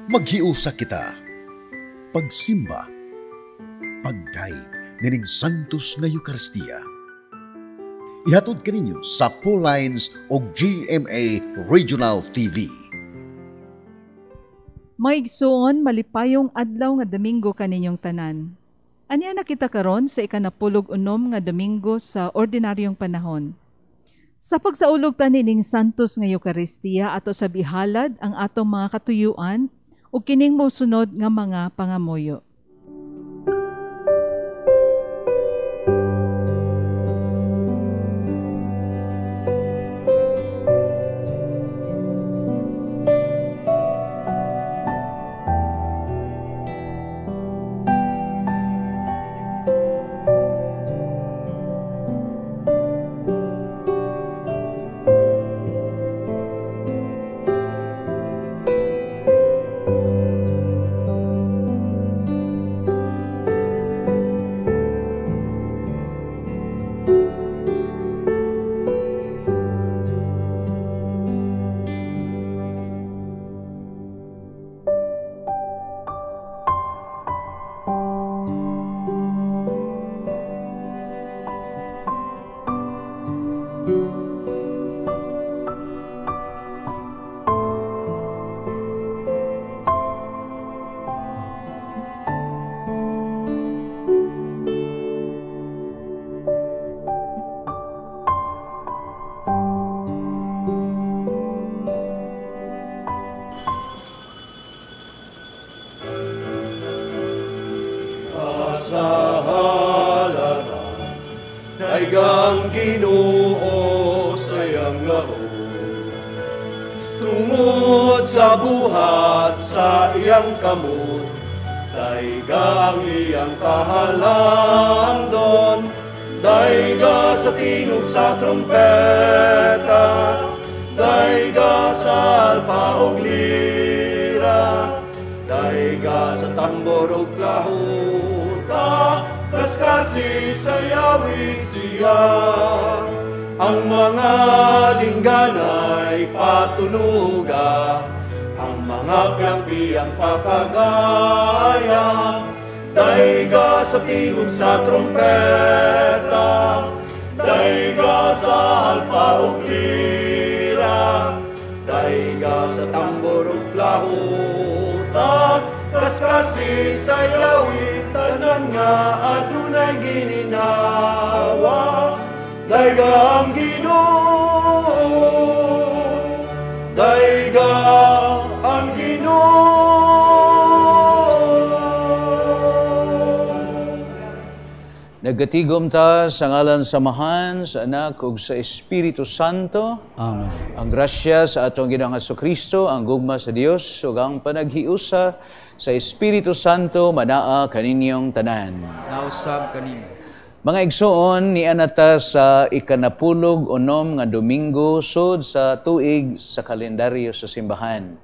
Maghiusa kita, pagsimba, pagdaig nining Santos nga Eucharistia. Ihatod kaninyo sa Pauline's o GMA Regional TV. Maigsuon malipayong adlaw nga Domingo kaninyong tanan. Anya na kita karon sa ikanapulog-unom nga Domingo sa ordinaryong panahon. Sa pagsaulog ta nining Santos nga Eucharistia ato sa bihalad ang atong mga katuyuan ug kining mosunod nga mga pangamuyo. Daigang Ginoo sayang laro, tungod sa buhat sa iyang kamot, daigang iyang kahalandon, daiga sa tingog sa trompeta, daiga sa alpa ug lira, daiga sa tambor ug lahuta, kaskasi sayawit siya. Ang mga lingganay patunuga, ang mga piyang pakagaya, daiga sa tingog sa trompeta, daiga sa alpa ug lira, daiga sa tambor ug lahuta, kaskasi sayawit tanan nga adunay gininawa, daiga ang Ginoo, daiga ang Ginoo. Nagatigom ta sa ngalan sa Amahan, sa Anak ug sa Espiritu Santo. Amen. Ang grasya sa atong Ginoong Jesucristo, ang gugma sa Dios ug ang panaghiusa sa Espiritu Santo manaa kaninyong tanan. Nausab kanino. Mga igsoon, nianata sa ikanapulog-unom nga Domingo sud sa tuig sa kalendaryo sa simbahan.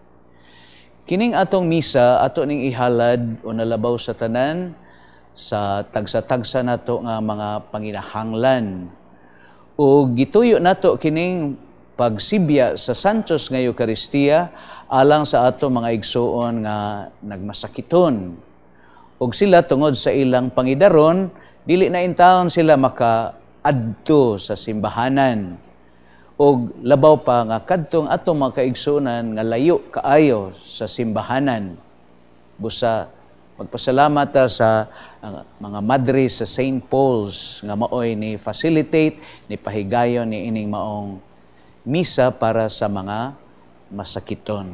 Kining atong misa ato ning ihalad o nalabaw sa tanan sa tagsa-tagsa nato nga mga panginahanglan. O gituyo nato kining pagsibya sa Santos nga Eucharistia alang sa ato mga igsoon nga nagmasakiton. Og sila tungod sa ilang pangidaron, dili na intawon sila makaadto sa simbahanan. Og labaw pa nga kadtong atong mga kaigsuonan nga layo kaayo sa simbahanan. Busa magpasalamat ta sa mga madre sa St. Paul's nga maoy ni facilitate ni pahigayon ni ining maong misa para sa mga masakiton.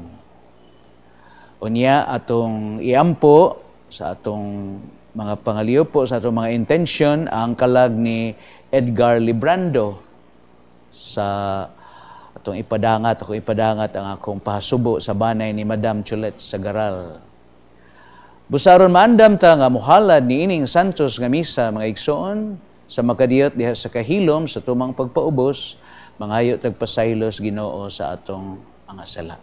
Unya atong iampo sa atong mga pangaliupo, sa atong mga intention, ang kalag ni Edgar Librando sa atong ipadangat ang akong pahasubo sa banay ni Madam Chulet Sagaral. Busaron maandam ta nga muhalad ni ining Santos nga misa mga igsoon sa makadiyot diha sa kahilom sa tumang pagpaubos, mangayo tagpasaylos Ginoo sa atong mga sala.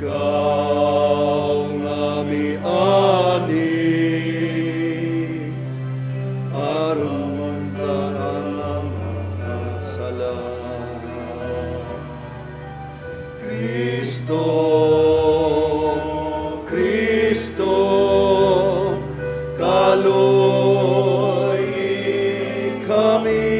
Ikaw nga miani aron sa sala. Kristo, Kristo, kaloy kami.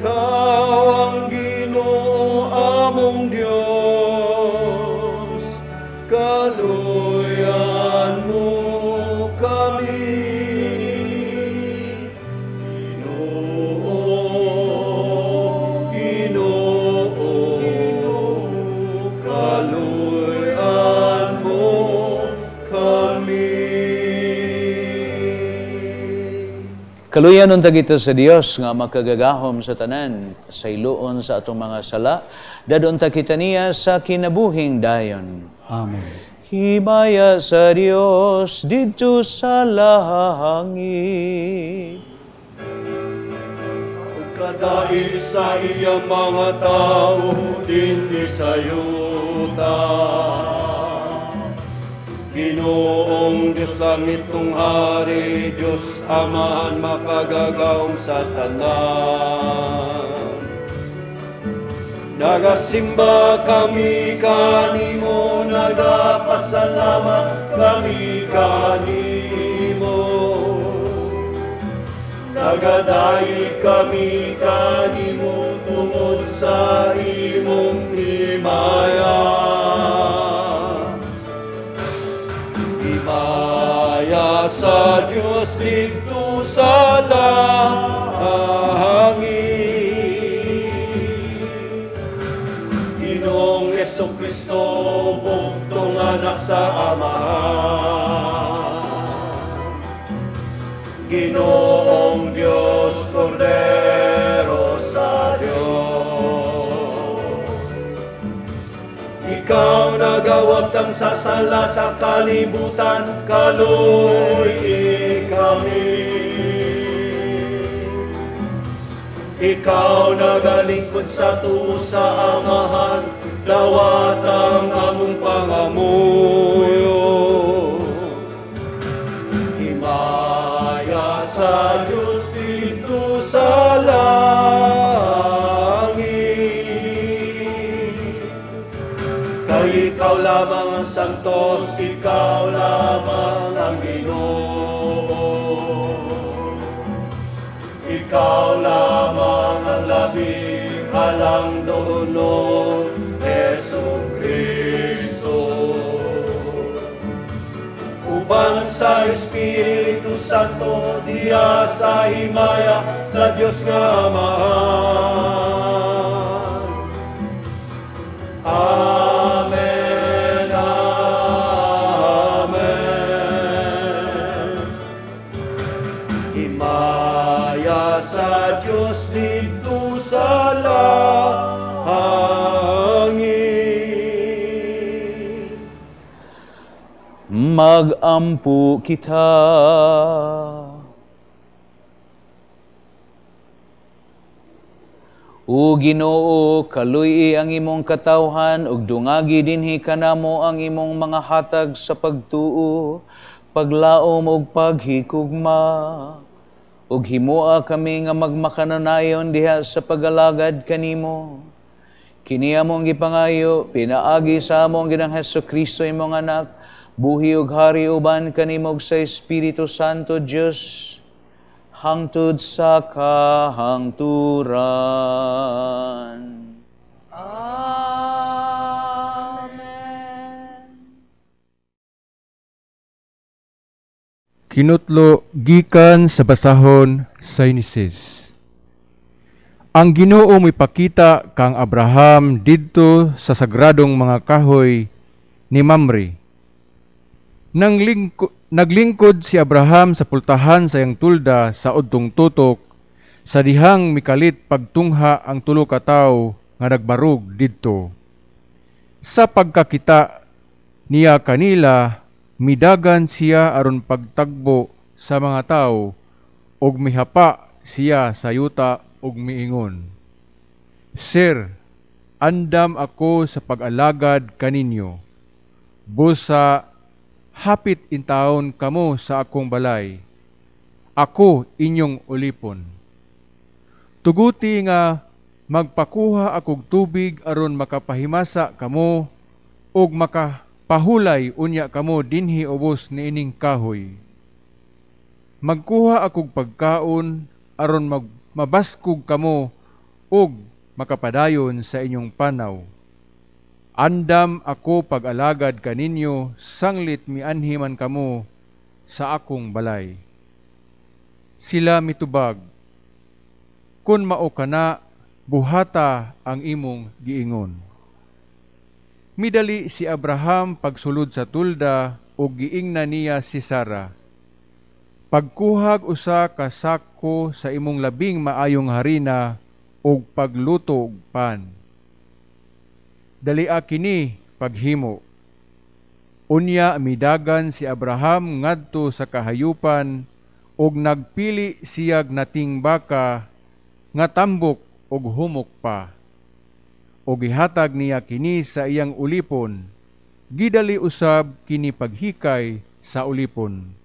Ikaw ang Ginoo among Dios, kaluyan mo kami. Ginoo, Ginoo, kaluyan mo kami. Kaluyan nun tagito sa Dios nga makagagahom sa tanan, sa iluon sa atong mga sala, dadon ta kita niya sa kinabuhing dayon. Amen. Himaya sa Dios didto sa langit. Kadaig sa iyang mga tao, dinhi sa yuta. Ginoong Diyos langit kong hari, Diyos Amahan makagagawang sa tanan. Nagasimba kami kanimo, nagapasalamat kami kanimo. Nagadaig kami kanimo tungod sa imong himaya. Himaya sa Diyos dito sa langit. Ginoong Jesucristo, buktong anak sa Amahan. Ginoong Diyos, Kordero sa Diyos. Ikaw nagawag kang sasala sa kalibutan, kaluy kami. Ikaw nagalingkod sa tuo sa Amahan, dawat ang among pangamuyo. Himaya sa Diyos dito sa langit. Kay ikaw lamang ang santos, ikaw lamang ang Ginoo. Ikaw lamang ang labing halang dulong, Jesucristo. Uban sa Espiritu Santo, diya sa himaya sa Diyos nga Amahan. Amen, amen. Himaya sa Diyos dito sa langit. Magampu kita. O Ginoo, kaluy ang imong katawhan ug dungagi dinhi kanamo ang imong mga hatag sa pagtuo, paglaom ug paghikugma. Ug himoa kami nga magmakananayon diha sa pagalagad kanimo. Kini among gipangayo, pinaagi sa among Ginang Hesukristo imong anak, buhi ug hari uban kanimo sa Espiritu Santo Dios, hangtod sa kahangturan. Kinutlo gikan sa basahon sa Genesis. Ang Ginoo mipakita kang Abraham didto sa sagradong mga kahoy ni Mamre. Naglingkod si Abraham sa pultahan sa iyang tulda sa udtong tutok, sa dihang mikalit pagtungha ang tulo ka tawo nga nagbarug didto. Sa pagkakita niya kanila, midagan siya aron pagtagbo sa mga tawo, ug mihapa siya sa yuta ug miingon, Sir, andam ako sa pag-alagad kaninyo. Busa, hapit intawon kamo sa akong balay. Ako inyong ulipon. Tuguti nga magpakuha akog tubig aron makapahimasa kamo ug makapahulay unya kamo dinhi ubos niining kahoy. Magkuha akog pagkaon aron mabaskog kamo ug makapadayon sa inyong panaw. Andam ako pag-alagad kaninyo sanglit mianhi man kamo sa akong balay. Sila mitubag, kun mao kana, buhata ang imong giingon. Midali si Abraham pagsulod sa tulda o giingna niya si Sara. Pagkuhag usa ka sako sa imong labing maayong harina o pagluto og pan. Dalia kini paghimo. Unya midagan si Abraham ngadto sa kahayupan og nagpili siyag nating baka nga tambok og humok pa. O gihatag niya kini sa iyang ulipon, gidali usab kini paghikay sa ulipon.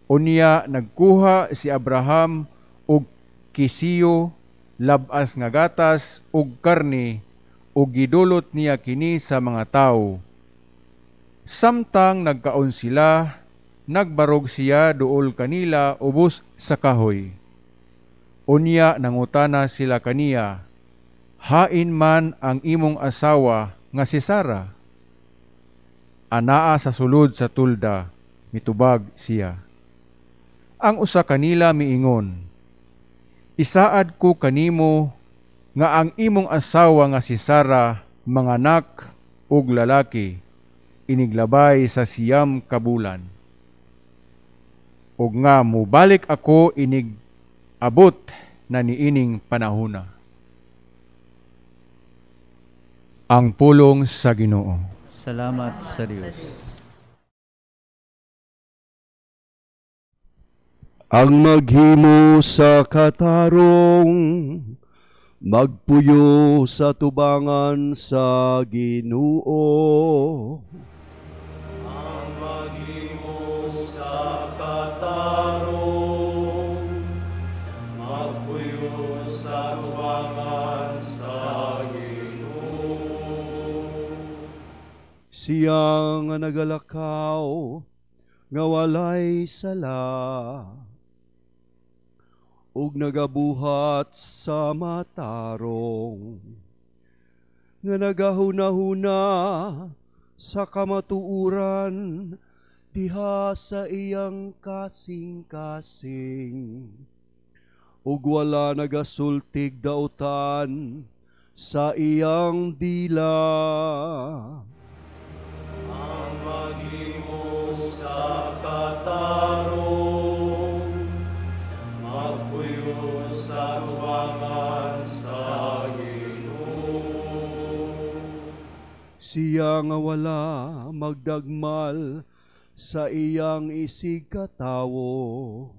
Unya nagkuha si Abraham og kisiyo, labas nga gatas ug karne ug gidulot niya kini sa mga tawo. Samtang nagkaon sila, nagbarog siya duol kanila ubos sa kahoy. Unya nangutana sila kaniya, hain man ang imong asawa nga si Sara? Anaa sa sulod sa tulda, mitubag siya. Ang usa kanila miingon, isaad ko kanimo nga ang imong asawa nga si Sara manganak og lalaki, iniglabay sa siyam ka bulan. Og nga mubalik ako inig abot na niining panahona. Ang pulong sa Ginoo. Salamat sa Diyos. Ang maghimo sa katarong, magpuyo sa tubangan sa Ginoo. Ang maghimo sa katarong, magpuyo sa tubangan sa Ginoo. Siya nga nagalakaw, nga walay sala, ug nagabuhat sa matarong, nga nagahuna-huna sa kamatuuran diha sa iyang kasing-kasing, ug wala nagasultig dautan sa iyang dila. Ang maghimo sa katarong, magpuyo sa tubangan sa Ginoo. Siya nga wala magdagmal sa iyang isig katawo,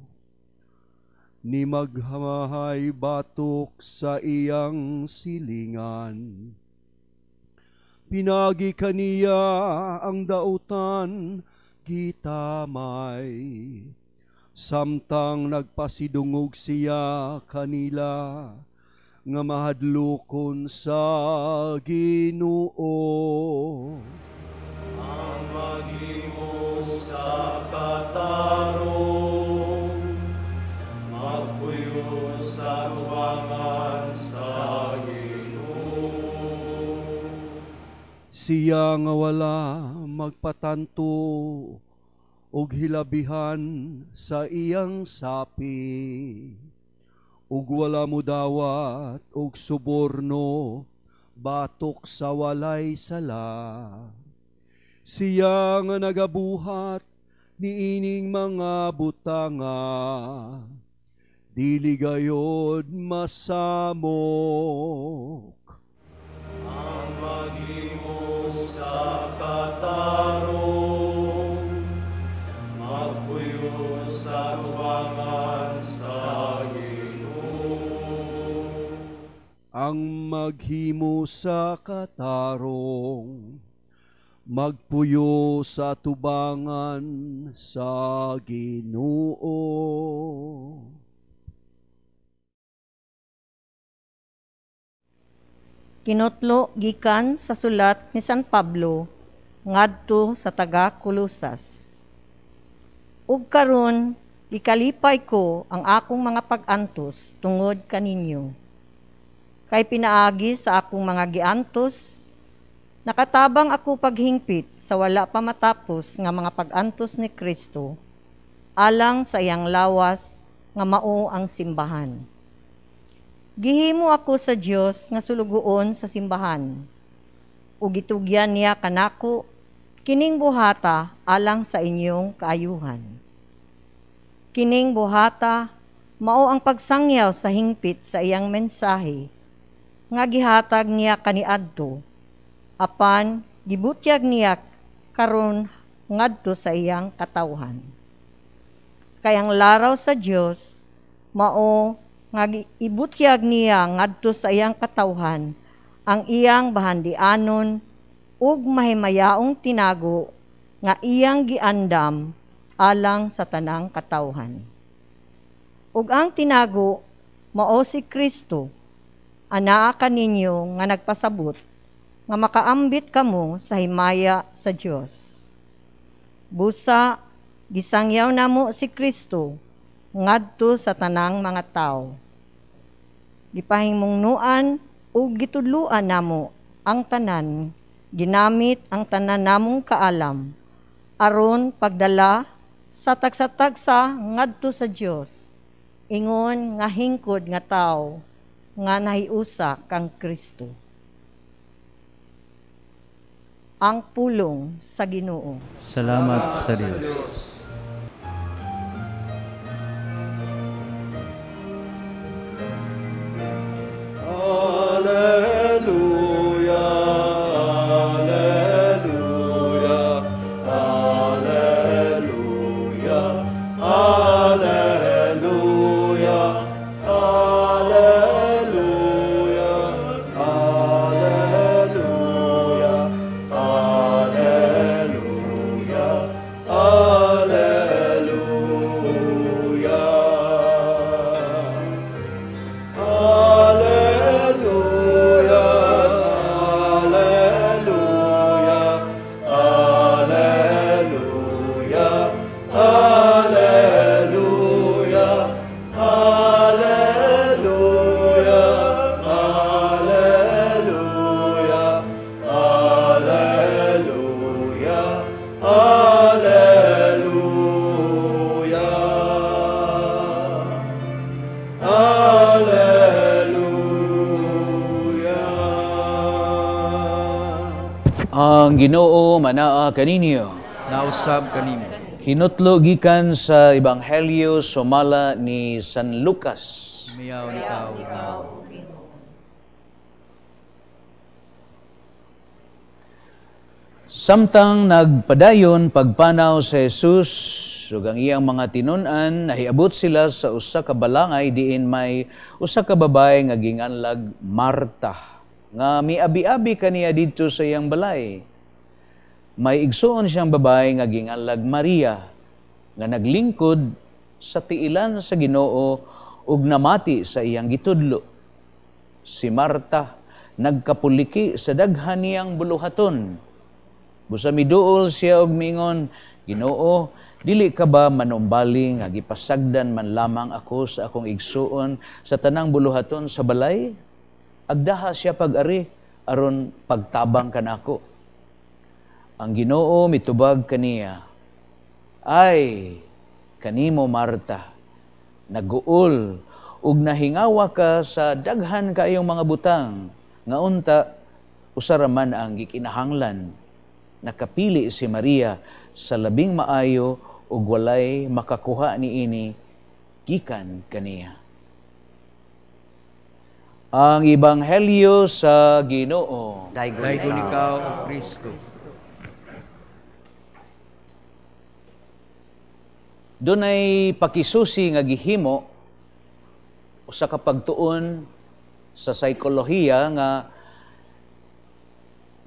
ni maghamahay batok sa iyang silingan. Pinagi kaniya ang dautan gitamay, samtang nagpasidungog siya kanila, nga mahadlokon sa Ginoo. Ang maghimo sa katarong, magpuyo sa tubangan sa Ginoo. Siya nga wala magpatanto og hilabihan sa iyang sapi, ug wala mudawat og suborno batok sa walay sala. Siya nga nagabuhat niining mga butanga, dili gayod masamok. Ang maghimo sa katarong, magpuyo sa tubangan sa Ginoo. ang maghimo sa katarong, magpuyo sa tubangan sa Ginoo. Kinotlo gikan sa sulat ni San Pablo ngadto sa taga Kolosas. Ug karon gikalipay ko ang akong mga pag-antos tungod kaninyo. Kay pinaagi sa akong mga giantos, nakatabang ako paghingpit sa wala pa matapos nga mga pag-antos ni Kristo, alang sa iyang lawas nga mao ang simbahan. Gihimo ako sa Dios nga sulugoon sa simbahan, ug gitugyan niya kanako kining buhata alang sa inyong kaayuhan. Kining buhata mao ang pagsangyaw sa hingpit sa iyang mensahe nga gihatag niya kaniadto, apan gibutyag niya karon ngadto sa iyang katawhan. Kay ang laraw sa Dios mao nga ibutyag niya ngadto sa iyang katawhan ang iyang bahandianon ug mahimayaong tinago nga iyang giandam alang sa tanang katawhan. Ug ang tinago mao si Kristo, anaa kaninyo nga nagpasabot nga makaambit kamo sa himaya sa Dios. Busa gisangyaw namo si Kristo ngadto sa tanang mga tao. Gipahimungnuan ug gitudluan namo ang tanan, ginamit ang tanan namong kaalam aron pagdala sa tagsa-tagsa ngadto sa Dios, ingon nga hingkod nga tawo nga nahiusa kang Kristo. Ang pulong sa Ginoo. Salamat sa Diyos. Ang Ginoo manaa kaninyo. Nausab kanimo. Hinutlo gikan sa Ebanghelyo sumala ni San Lucas. Miyaw ni Tao. Samtang nagpadayon pagpanaw sa Jesus ug ang iyang mga tinun-an, nahiabot sila sa usa ka balangay diin may usa ka babae nga ginganlag Marta, nga miabi-abi kaniya didto sa iyang balay. May igsuon siyang babae nga ginganlag Maria, nga naglingkod sa tiilan sa Ginoo ug namati sa iyang gitudlo. Si Marta nagkapuliki sa daghan niyang buluhaton. Busa miduol siya og mingon, Ginoo, dili ka ba manumbali nga gipasagdan man lamang ako sa akong igsuon sa tanang buluhaton sa balay? Agdaha siya pag-ari aron pagtabang kanako. Ang Ginoo mitubag kaniya, ay kanimo Marta, naguol ug nahingawa ka sa daghan kaayong mga butang, nga unta usaraman ang gikinahanglan. Nakapili si Maria sa labing maayo ug walay makakuha niini gikan kaniya. Ang Ebanghelyo sa Ginoo. Daygon ikaw, O Kristo. Dunay pakisusi nga gihimo usa ka pagtuon sa psikolohiya nga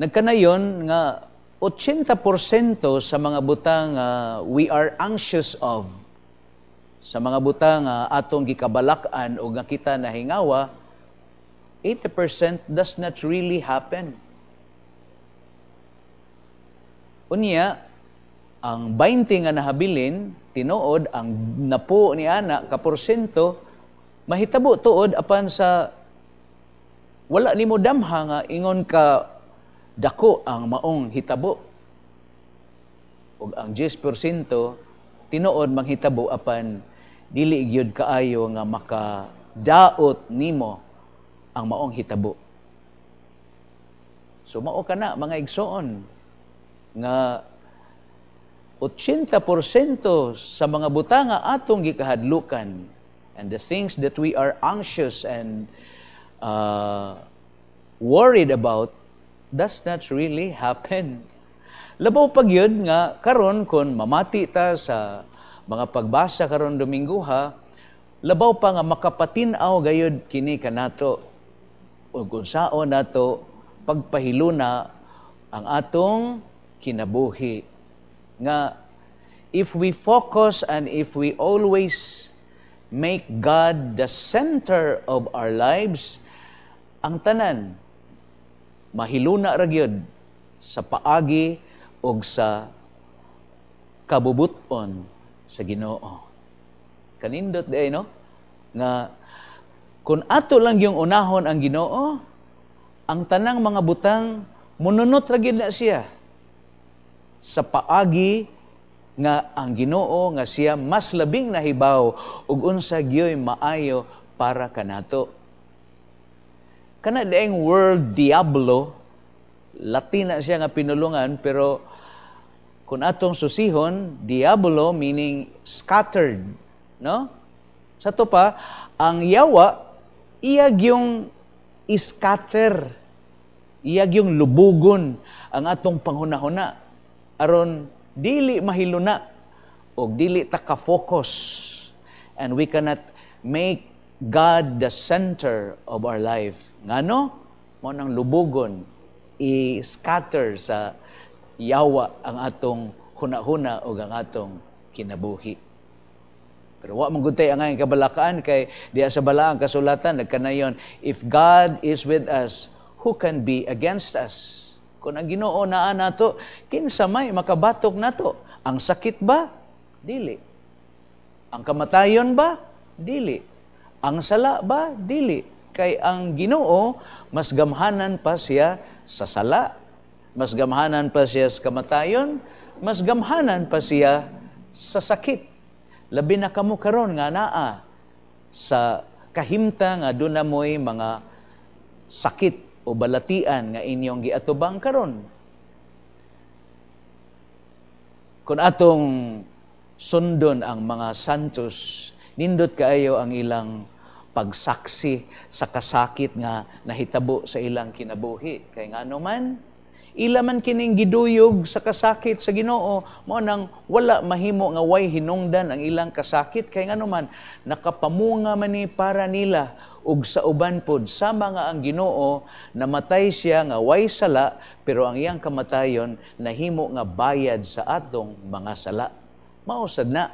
nagkanayon nga 80% sa mga butang we are anxious of, sa mga butang atong gikabalakan o nga kita nahingawa, 80% does not really happen. Unya, ang 20 nga nahabilin, tinuod, ang napo ni ana ka porsyento, mahitabo tuod apan sa wala nimo damha nga ingon ka dako ang maong hitabo. Ug ang 10% tinuod manghitabo apan dili gyud kaayo nga makadaot nimo ang maong hitabo. So mao kana mga igsoon nga 80% sa mga butanga atong gikahadlukan and the things that we are anxious and worried about does not really happen. Labaw pag yun nga karon kon mamati ta sa mga pagbasa karon Domingo labaw pa nga makapatin-aw gayud kini kanato ug kung sao nato pagpahiluna ang atong kinabuhi. Nga, if we focus and if we always make God the center of our lives, ang tanan, mahiluna ra gyud sa paagi o sa kabubuton sa Ginoo. Kanindot day, no? Nga, kung ato lang yung unahon ang Ginoo, ang tanang mga butang, mununot ra gyud na siya sa paagi nga ang Ginoo nga siya mas labing nahibaw ug unsa gyoy maayo para kanato. Kana daing word diablo, Latin na siya nga pinulungan, pero kung atong susihon, diablo meaning scattered, no? Sa to pa, ang yawa iyag yung scatter, iyag yung lubugon ang atong panghunahuna aron dili mahiluna o dili ta ka-focus, and we cannot make God the center of our life. Ngano? Mo nang lubugon, i-scatter sa yawa ang atong huna-huna o ang atong kinabuhi. Pero wa man gud tay ang kabalakaan kay diya sa balaang kasulatan nagkanayon, if God is with us, who can be against us? Kung ang Ginoo naa nato, kinsa may makabatok nato? Ang sakit ba? Dili. Ang kamatayon ba? Dili. Ang sala ba? Dili. Kay ang Ginoo mas gamhanan pa siya sa sala, mas gamhanan pa siya sa kamatayon, mas gamhanan pa siya sa sakit. Labi na kamo karon nga naa sa kahimta nga doon na mo'y mga sakit o balatian nga inyong giatubang karon. Kung atong sundon ang mga santos, nindot kaayo ang ilang pagsaksi sa kasakit nga nahitabo sa ilang kinabuhi. Kay ngano man, ila man kining giduyog sa kasakit sa Ginoo, mao nang wala mahimo nga way hinungdan ang ilang kasakit. Kay ngano man, nakapamunga man ni para nila ug sa uban pod sama nga ang Ginoo namatay siya nga way sala, pero ang iyang kamatayon nahimo nga bayad sa atong mga sala. Mausad na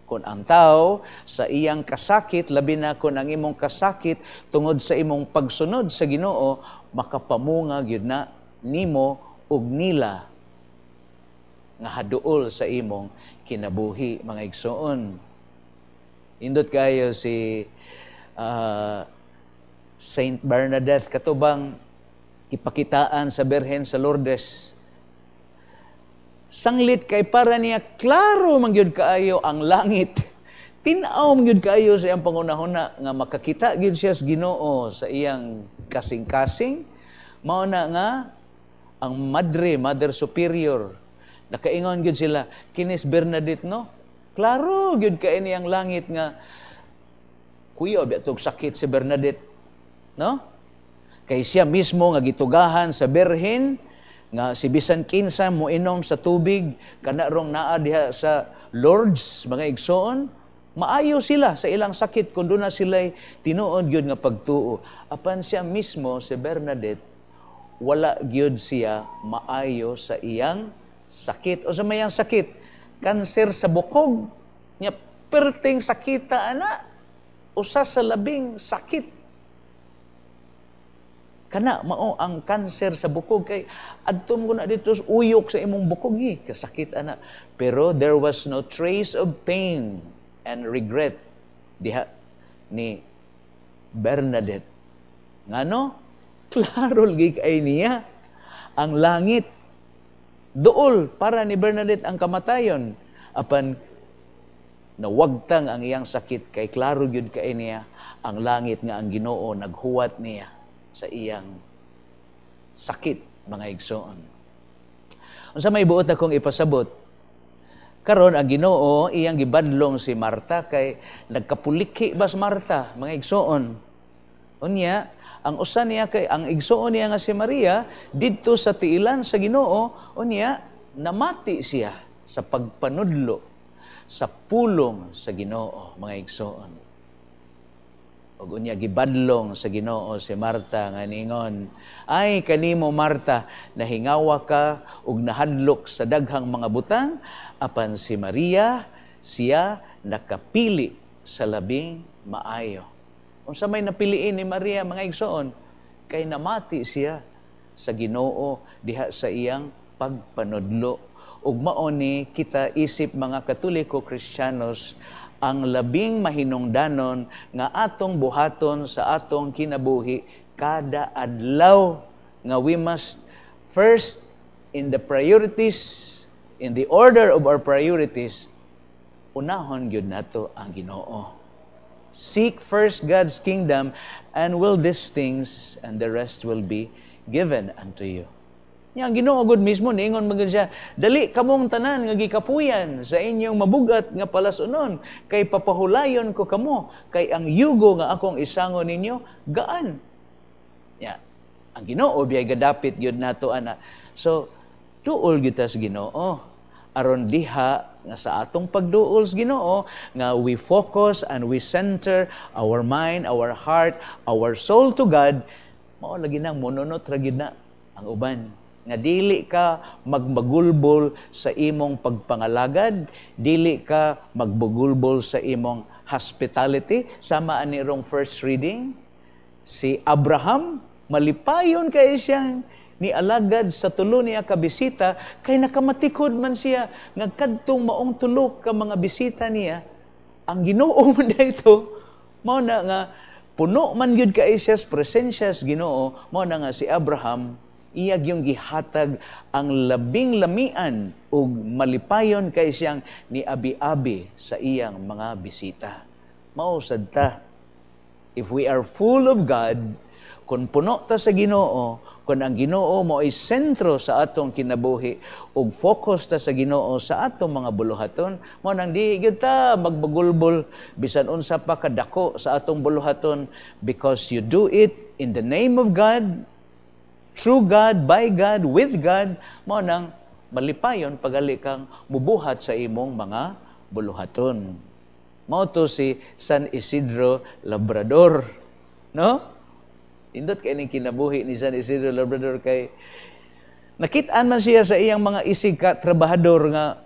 kung ang tao sa iyang kasakit, labi na kung ang imong kasakit tungod sa imong pagsunod sa Ginoo, makapamunga gyud na nimo ug nila nga haduol sa imong kinabuhi, mga igsoon. Indot kayo si Saint Bernadette katubang ipakitaan sa Birhen sa Lourdes. Sanglit kay para niya klaro mangyud kaayo ang langit. Tin-aw mangyud kaayo sa iyang pangunahuna nga makakita gyud siya sa Ginoo sa iyang kasing-kasing. Mao na nga ang Mother Superior nakaingon gyud sila, kinis Bernadette no? Klaro gyud kay niyang langit nga kuya, biatog sakit si Bernadette. No? Kay siya mismo nga gitugahan sa Birhen, nga si bisan kinsa mo inom sa tubig, kana rong naa diha sa Lourdes, mga igsoon, Maayo sila sa ilang sakit kung doon na sila'y tinuod gyud nga pagtuo. Apan siya mismo, si Bernadette, wala gyud siya maayo sa iyang sakit. O sa mayang sakit, kanser sa bukog, nya perting sakita ana, usa sa labing sakit. Kana mao ang kanser sa bukog kay adtom ko na dito uyok sa imong bukog kasakit ana. Pero there was no trace of pain and regret diha ni Bernadette. Ngano? Klaro lagi kay niya ang langit duol para ni Bernadette ang kamatayon. Apan nawagtang ang iyang sakit kay klaro gyud kay niya ang langit nga ang Ginoo naghuwat niya sa iyang sakit, mga igsoon. Unsa may buot akong ipasabot? Karon ang Ginoo iyang gibadlong si Marta kay nagkapuliki bas Marta, mga igsoon. Unya, ang usa niya kay ang igsoon niya nga si Maria didto sa tiilan sa Ginoo, unya namati siya sa pagpanudlo sa pulong sa Ginoo, mga igsoon. Ug unya gibadlong sa Ginoo si Marta nga ningon, ay kanimo Marta, nahingawa ka ug nahadlok sa daghang mga butang, apan si Maria siya nakapili sa labing maayo. Unsa may napiliin ni Maria, mga igsoon, kay namati siya sa Ginoo diha sa iyang pagpanudlo. Ug mao ni kita isip mga Katoliko Kristiyanos ang labing mahinungdanon nga atong buhaton sa atong kinabuhi kada adlaw nga we must first in the priorities, in the order of our priorities, unahon gyud nato ang Ginoo. Seek first God's kingdom and will these things and the rest will be given unto you. Yang Ginoo gud mismo niingon magud siya, dali kamong tanan nga gikapuyan sa inyong mabugat nga palasunon kay papahulayon ko kamo kay ang yugo nga akong isangon ninyo gaan. Ya, ang Ginoo biyay gadapit gyud nato ana. So duol gyud ta sa Ginoo aron diha nga sa atong pagduol sa Ginoo nga we focus and we center our mind, our heart, our soul to God, mao lagi nang mononot ra gyud na ang uban. Nga dili ka magbagulbol sa imong pagpangalagad, dili ka magbagulbol sa imong hospitality. Sama ani rong first reading, si Abraham, malipayon kay siyang ni alagad sa tulo niya ka bisita, kay nakamatikod man siya, nga kadtong maong tulo ka mga bisita niya, ang Ginoo man dayto, mao na nga, puno man yun kay siya presensya sa Ginoo, mao na nga si Abraham, iyag yung gihatag ang labing lamian ug malipayon kay siyang ni abi-abi sa iyang mga bisita. Mao sad ta, if we are full of God, kung puno ta sa Ginoo, kung ang Ginoo mo ay sentro sa atong kinabuhi ug focus ta sa Ginoo sa atong mga buluhaton, mo nang di gyud ta magbagulbol bisan unsa pa kadako sa atong buluhaton, because you do it in the name of God, through God, by God, with God, mo nang malipayon pagali kang mubuhat sa imong mga buluhaton. Mao to si San Isidro Labrador, no? Indot kay ning kinabuhi ni San Isidro Labrador kay nakit-an man siya sa iyang mga isig ka trabahador nga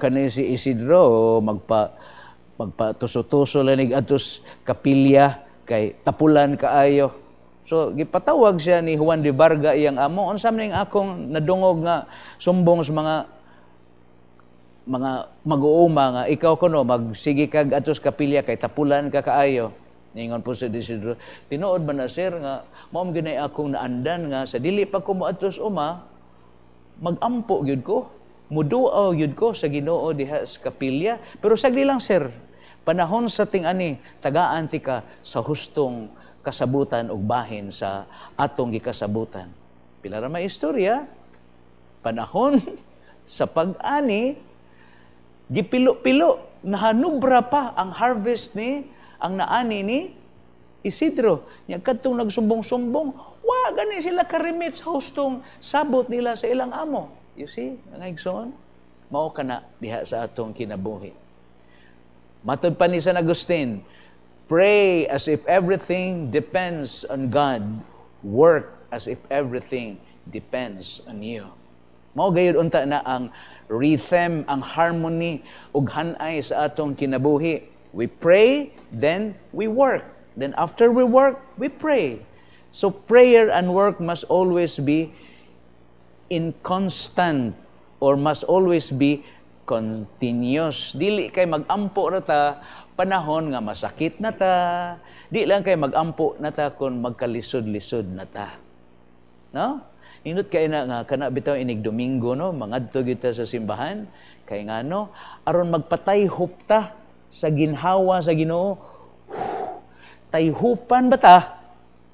kani si Isidro magpatuso-tuso lanig atos kapilya kay tapulan kaayo. So gipatawag siya ni Juan de Varga iyang amo, unsa man ning akong nadungog nga sumbong sa mga mag-uuma nga ikaw kuno magsige kag atos kapilya kay tapulan ka kaayo. Ningon po si Isidro, tinuod man na sir nga mao ginay akong naandan nga sa dili pa ko moadtos uma magampo gyud ko, muduaw gyud ko sa Ginoo diha sa kapilya, pero sagdi lang sir, panahon sa ting-ani tagaan ti ka sa hustong kasabutan ug bahin sa atong gikasabutan. Pila ra may istorya, panahon sa pag-ani gipilo-pilo, nahanubra pa ang harvest ni ang naani ni Isidro. Nya kadtong nagsumbong-sumbong, wa gani sila karimit sa hustong sabot nila sa ilang amo. You see, mga igsoon, mao kana diha sa atong kinabuhi. Matod pa ni San Agustin, pray as if everything depends on God. Work as if everything depends on you. Mao gayud unta na ang rhythm, ang harmony ug hanay sa atong kinabuhi. We pray, then we work. Then after we work, we pray. So prayer and work must always be in constant or must always be continuous. Dili kay magampo na ta panahon nga masakit na ta. Di lang kay magampo na ta kung magkalisod-lisod na ta. No? Inut kay na nga kana bitaw inig Domingo no, mangadto kita sa simbahan kay ngano aron magpatayhop ta sa ginhawa sa Ginoo. Tayhupan ba ta?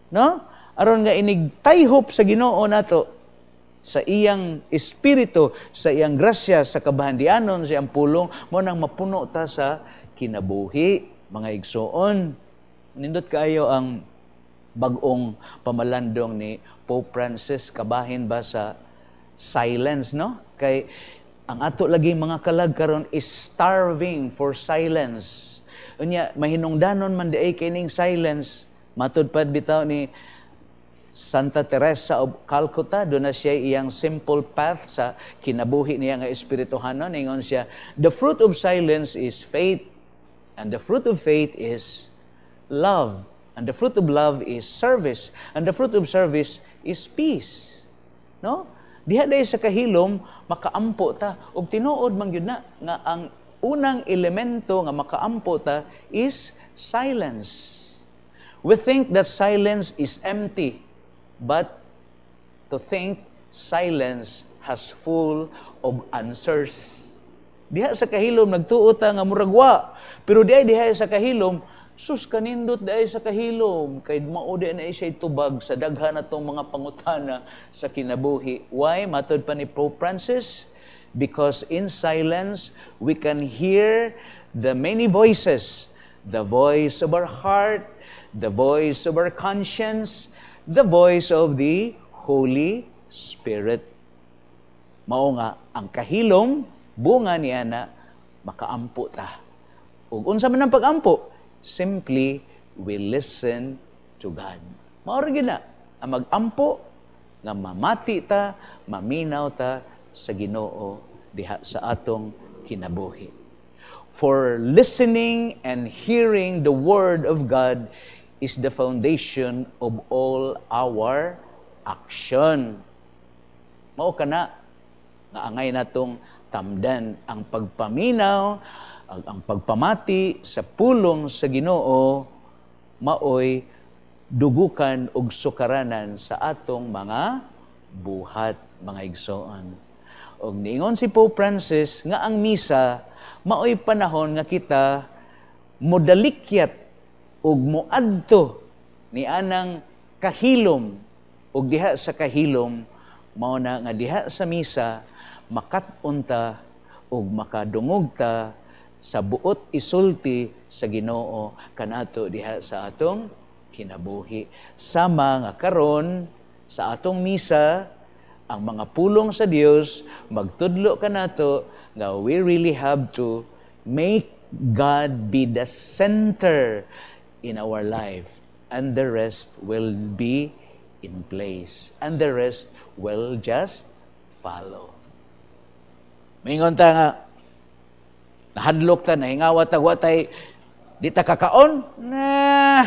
No? Aron nga inig tayhop sa Ginoo nato sa iyang espiritu, sa iyang grasya, sa kabahandianon, sa iyang pulong, mo nang mapuno ta sa kinabuhi, mga igsoon. Nindot kaayo ang bagong pamalandong ni Pope Francis, kabahin ba sa silence, no? Kay ang ato lagi mga kalag karon is starving for silence. Unya mahinungdanon man diay kining silence. Matud pad bitaw ni Santa Teresa of Calcutta, doon na siya iyang simple path sa kinabuhi niya nga espirituhanon. Ingon siya, the fruit of silence is faith, and the fruit of faith is love, and the fruit of love is service, and the fruit of service is peace. No? Diha day sa kahilom, makaampo ta. Ug tinuod man gyud na nga ang unang elemento nga makaampo ta is silence. We think that silence is empty. But to think silence has full of answers. Diha sa kahilom nagtuo ta nga muragwa, pero diha sa kahilom sus kanindot diha sa kahilom kay mao di na siya tubag sa daghan natong mga pangutana sa kinabuhi. Why? Matod pa ni Pope Francis, because in silence we can hear the many voices, the voice of our heart, the voice of our conscience, the voice of the Holy Spirit. Mao nga ang kahilom bunga niya na makaampo ta. Ug unsa man ang pagampo? Simply we listen to God. Mao ra gyud na ang magampo nga mamati ta, maminaw ta sa Ginoo diha sa atong kinabuhi. For listening and hearing the word of God is the foundation of all our action. Mao kana nga angay natong tamdan ang pagpaminaw, ang pagpamati sa pulong sa Ginoo maoy dugukan og sukaranan sa atong mga buhat, mga igsoon. Og niingon si Pope Francis nga ang misa maoy panahon nga kita modalikyat ug moadto ni anang kahilom ug diha sa kahilom mao na nga diha sa misa makat-on ta ug makadungog ta sa buot isulti sa Ginoo kanato diha sa atong kinabuhi. Sama nga karon sa atong misa ang mga pulong sa Dios magtudlo kanato nga we really have to make God be the center in our life, and the rest will be in place, and the rest will just follow. Mingon ta nga, nahadlok ta, nahingawat ta, watay, di ta kakaon?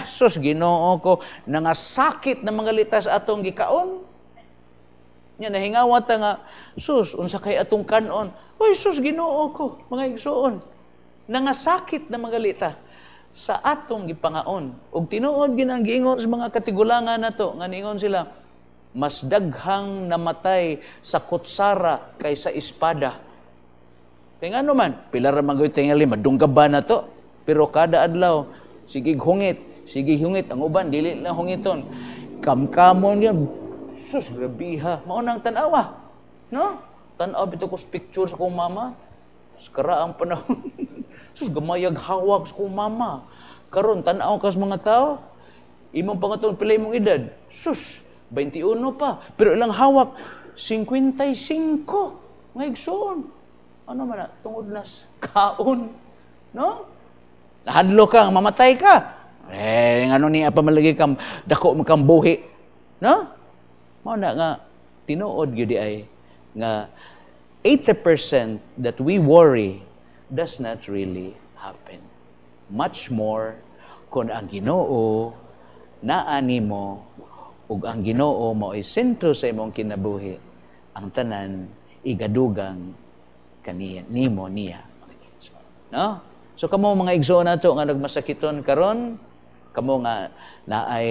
Sus, Ginoo ko, nangasakit na mga litas atong gikaon. Nya nahingawat ta nga, sus, unsa kay atong kanon? Uy, sus, Ginoo ko, mga igsoon. Nangasakit na mga lita sa atong gipangaon. Ug tinuod gyud ang giingon sa mga katigulangan nato nga niingon sila mas daghang namatay sa kutsara kaysa espada. Kay ngano man pila ra man gyud tingali madunggaban na to, pero kada adlaw sige hungit ang uban dili na hungiton. Kamkamon gyud. Sus grabiha, mao nang tan-awa. No? Tan-aw bitaw ko picture sa kong mama. Skara ang panahon. Sus, gamayag hawak sa kong mama. Karon tan-aw kas mga tao, imong pangatong pilay mong edad. Sus, 21 pa. Pero ilang hawak, 55. Nga igsoon. Ano man na, tungod nas kaon. No? Nahadlo kang mamatay ka. Ngano niya pa malagi kang dako kang buhi. No? Mao na nga tinuod gyud ay nga 80% that we worry does not really happen. Much more kung ang Ginoo naani mo ug ang Ginoo mao ay sentro sa imong kinabuhi, ang tanan igadugang kaniya nimo niya. No? So kamo mga igsoon nato nga nagmasakiton karon, kamo nga naay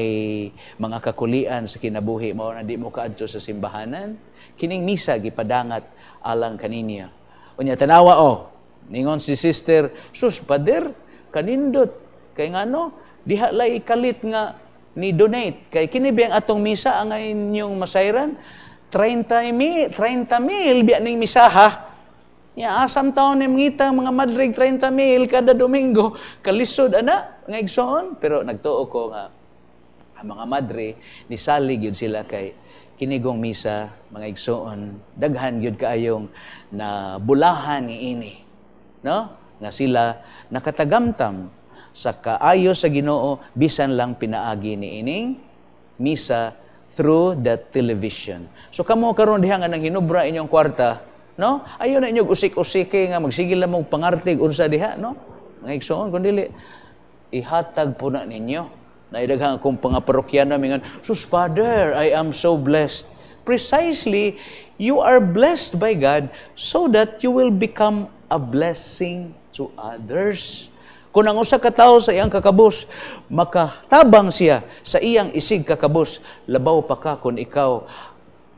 mga kakulian sa kinabuhi mao na di mo kaadto sa simbahanan, kining misa gipadangat alang kaninyo. Unya tanawa ningon si sister, sus pader kanindot kay ngano diha lay kalit nga ni donate kay kini biyang atong misa ang inyong masayran 30,000 biya ning misaha. Ya, asam taon ni mangita mga madrig 30,000 kada Domingo. Kalisod, ana, nga igsoon. Pero nagtuo ko nga, ang mga madre, nisalig yun sila kay kinigong misa, mga igsoon. Daghan yun kaayong na bulahan ni ini. No? Nga sila nakatagamtam sa kaayo sa Ginoo, bisan lang pinaagi ni ining misa through the television. So kamo karon diha nga nang hinubra inyong kwarta, no? Ayo na inyong usik-usike nga magsigil na mong pangartig unsa diha, no? Nga igsoon kun dili ihatag po na ninyo. Naidaghang akong pangaparokyano mingan, sus Father, I am so blessed. Precisely, you are blessed by God so that you will become a blessing to others. Kung ang usa ka tawo sa iyang kakabus, makatabang siya sa iyang isig kakabus, labaw pa ka kung ikaw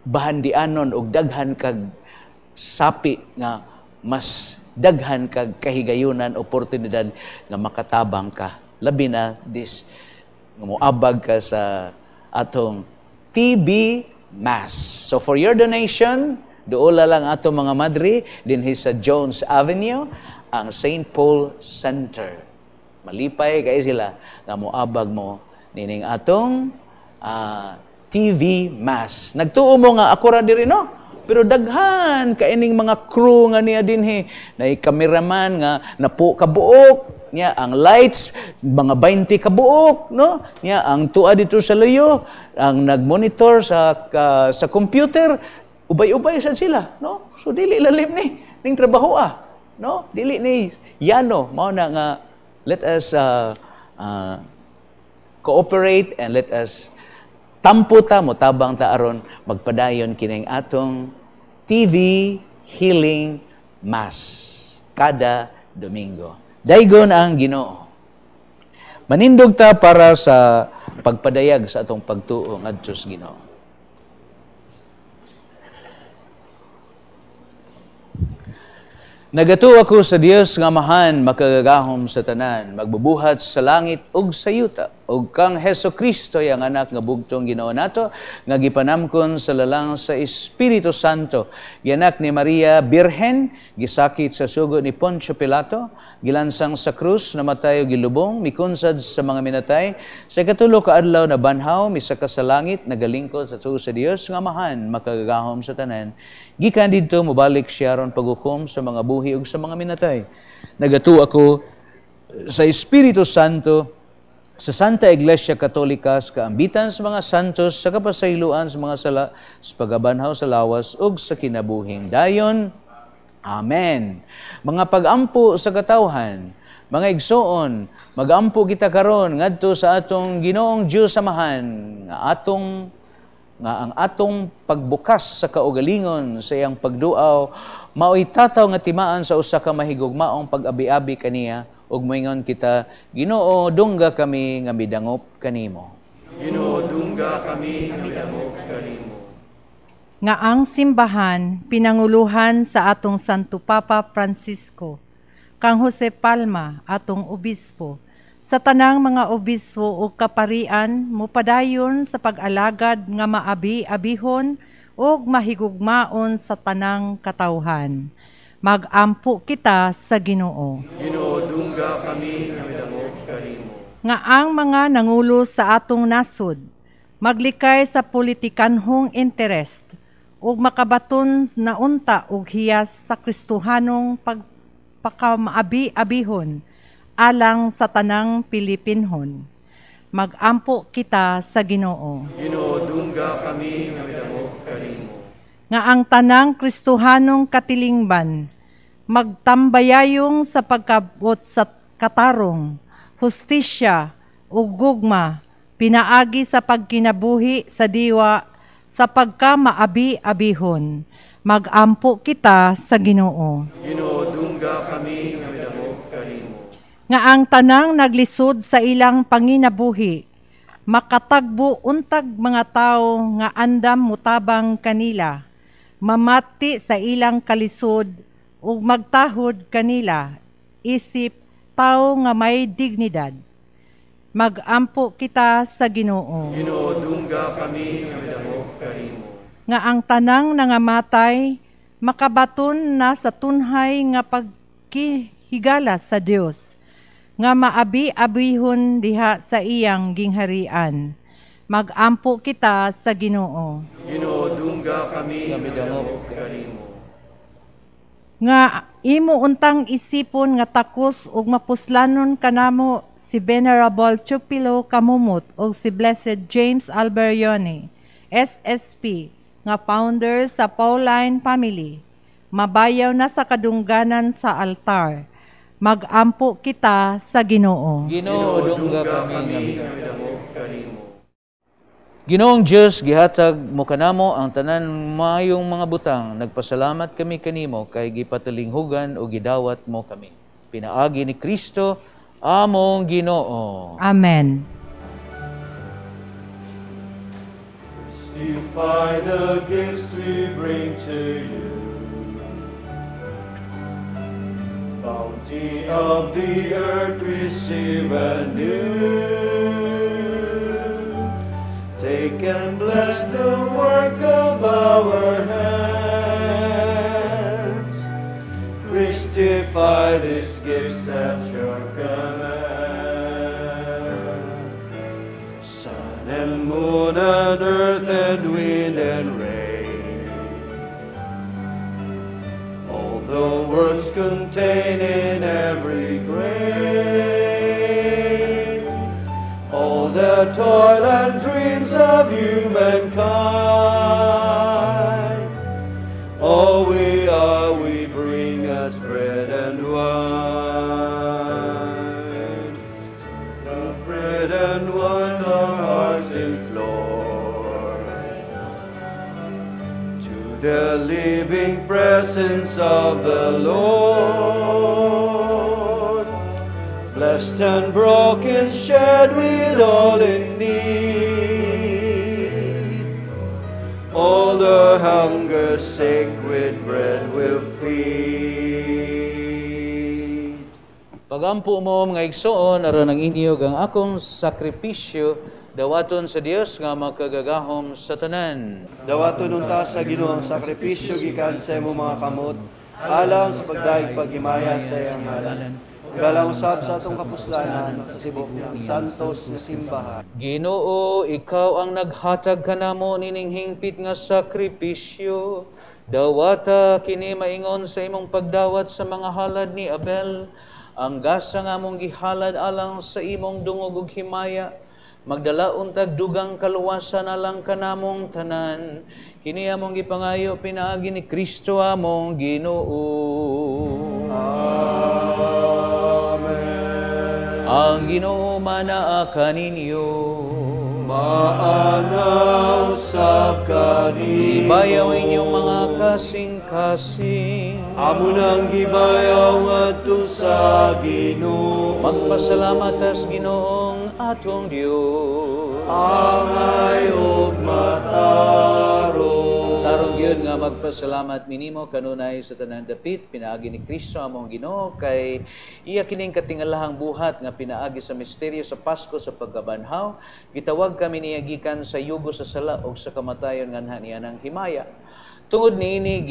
bahandianon og daghan kag sapi nga mas daghan kag kahigayunan, oportunidad nga makatabang ka. Labi na this nga moabag ka sa atong TB Mass. So for your donation, duola lang atong mga madre dinhi sa Jones Avenue, ang St. Paul Center. Malipay kay sila nga moabag mo nining atong TV Mass. Nagtuo mo nga ako ra diri, no? Pero daghan kaining mga crew nga niya dinhi, na cameraman nga napo kabuok niya, ang lights mga 20 kabuok, no? Niya ang tua dito sa luyo, ang nagmonitor sa computer, ubay-ubay sad sila, no? So dili lalim ni ning trabaho no? Dili ni yano, mao na nga let us cooperate and let us tampo ta mo tabang ta aron magpadayon kining atong TV Healing Mass kada Domingo. Daygon ang Ginoo. Manindog ta para sa pagpadayag sa atong pagtuo ngadto sa Ginoo. Nagatuo ako sa Dios nga mahan, makagagahom sa tanan, magbubuhat sa langit ug sa yuta, ug kang Hesukristo yang anak nga bugtong Ginoo nato, nga gipanamkon sa lalang sa Espiritu Santo, gianak ni Maria Birhen, gisakit sa sugo ni Poncio Pilato, gilansang sa krus, namatay ug gilubong, mikunsad sa mga minatay, sa katulo ka adlaw na banhaw, misaka sa langit, nagalingkod sa tuo sa Dios nga mahan, makagagahom sa tanan. Gikan didto mobalik siya ron paghukom sa mga buhi ug sa mga minatay. Nagatuo ako sa Espiritu Santo, sa Santa Iglesia Katolika, sa kaambitan sa mga santos, sa kapasayloan sa mga sala, sa pagabanhaw sa lawas ug sa kinabuhing dayon. Amen. Mga pag-ampo sa katawhan, mga igsoon, mag-ampo kita karon ngadto sa atong Ginoong Dios Amahan, nga ang atong pagbukas sa kaugalingon sa iyang pagduaw mao'y tataw nga timaan sa usa ka mahigugmaong pag-abi-abi kaniya ug moingon kita, Ginoo, dungga kami nga midangop kanimo. Ginoo, dungga kami nga midangop kanimo. Nga ang simbahan pinanguluhan sa atong Santo Papa Francisco, kang Jose Palma atong obispo, sa tanang mga obispo o kaparian mupadayon sa pag-alagad nga maabi-abihon o mahigugmaon sa tanang katawhan. Mag-ampo kita sa Ginoo. Ginoo, dungga kami nga midangop kanimo. Nga ang mga nangulo sa atong nasod, maglikay sa politikanhong interest ug makabaton na unta og hiyas sa Kristohanong pagpakamaabi-abihon, alang sa tanang Pilipinhon. Magampo kita sa Ginoo. Ginoo, dungga kami nga midamok kanimo. Nga ang tanang Kristohanong katilingban, magtambayayong sa pagkabot sa katarong, hustisya, ug gugma, pinaagi sa pagkinabuhi sa diwa, sa pagkamaabi-abihon. Magampo kita sa Ginoo. Ginoo, dungga kami nga midamok kanimo. Nga ang tanang naglisod sa ilang panginabuhi, makatagbo untag mga tao nga andam mutabang kanila, mamati sa ilang kalisod ug magtahod kanila, isip tao nga may dignidad. Magampo kita sa Ginoo. Ginoo, dungga kami nga midamok kanimo. Nga ang tanang nangamatay, makabaton na sa tunhay nga pagkihigala sa Dios, nga maabi-abihon diha sa iyang gingharian. Magampo kita sa Ginoo. Ginoo, dungga kami nga midamok kanimo. Nga imo untang isipon nga takos ug mapuslanon kanamo si Venerable Chupilo Kamumut ug si Blessed James Alberione, SSP, nga founder sa Pauline Family. Mabayaw na sa kadungganan sa altar. Magampo kita sa Ginoo. Ginoo, dungga kami nga nga midamok kanimo. Ginoong Diyos, gihatag mo kanamo ang tanan mayong mga butang. Nagpasalamat kami kanimo kay gipatilinghugan o gidawat mo kami. Pinaagi ni Kristo among Ginoo. Amen. Justify the gifts we bring to you. Bounty of the earth receive anew. Take and bless the work of our hands. Christify these gifts at your command. Sun and moon and earth and wind and rain, all the words contained in every grain, all the toil and dreams of humankind, all we are we bring as bread and wine. The bread and wine our hearts implore, to the living presence of the Lord. Blessed and broken, shared with all in need. All the hunger sacred bread will feed. Pagampo mo mga igsoon aron ang inyog ang akong sakripisyo dawaton sa Dios nga makagagahom sa tanan. Dawaton unta sa Ginoo ang sakripisyo gikan sa imong mga kamot, alang sa pagdaig paghimaya sa iyang ngalan. Galang usab sa atong kapuslanan sa tibok ng santos nga simbahan. Ginoo, ikaw ang naghatag kanamo nining hingpit nga sakripisyo. Dawata kini maingon sa imong pagdawat sa mga halad ni Abel. Ang gasa nga mong gihalad alang sa imong dungog ug himaya. Magdala untag dugang kaluwasan alang kanamong tanan. Kini among gipangayo pinaagi ni Kristo among Ginoo. Ang Ginoo manaa kaninyo. Maanaw sab kaninyo. Ibayaw inyong mga kasing-kasing. Amo nang gibayaw ngadto sa Ginoo. Magpasalamat as Ginoong atong Dios. Angay ug mataro. Tarong yun nga magpasalamat minimo kanunay sa tanan dapit pinaagi ni Kristo among Ginoo kay iya kining katingalahang buhat nga pinaagi sa misteryo sa Pasko sa pagkabanhaw. Gitawag kami niya gikan sa yugo sa sala ug sa kamatayon nganha niya ng himaya. Tungod niini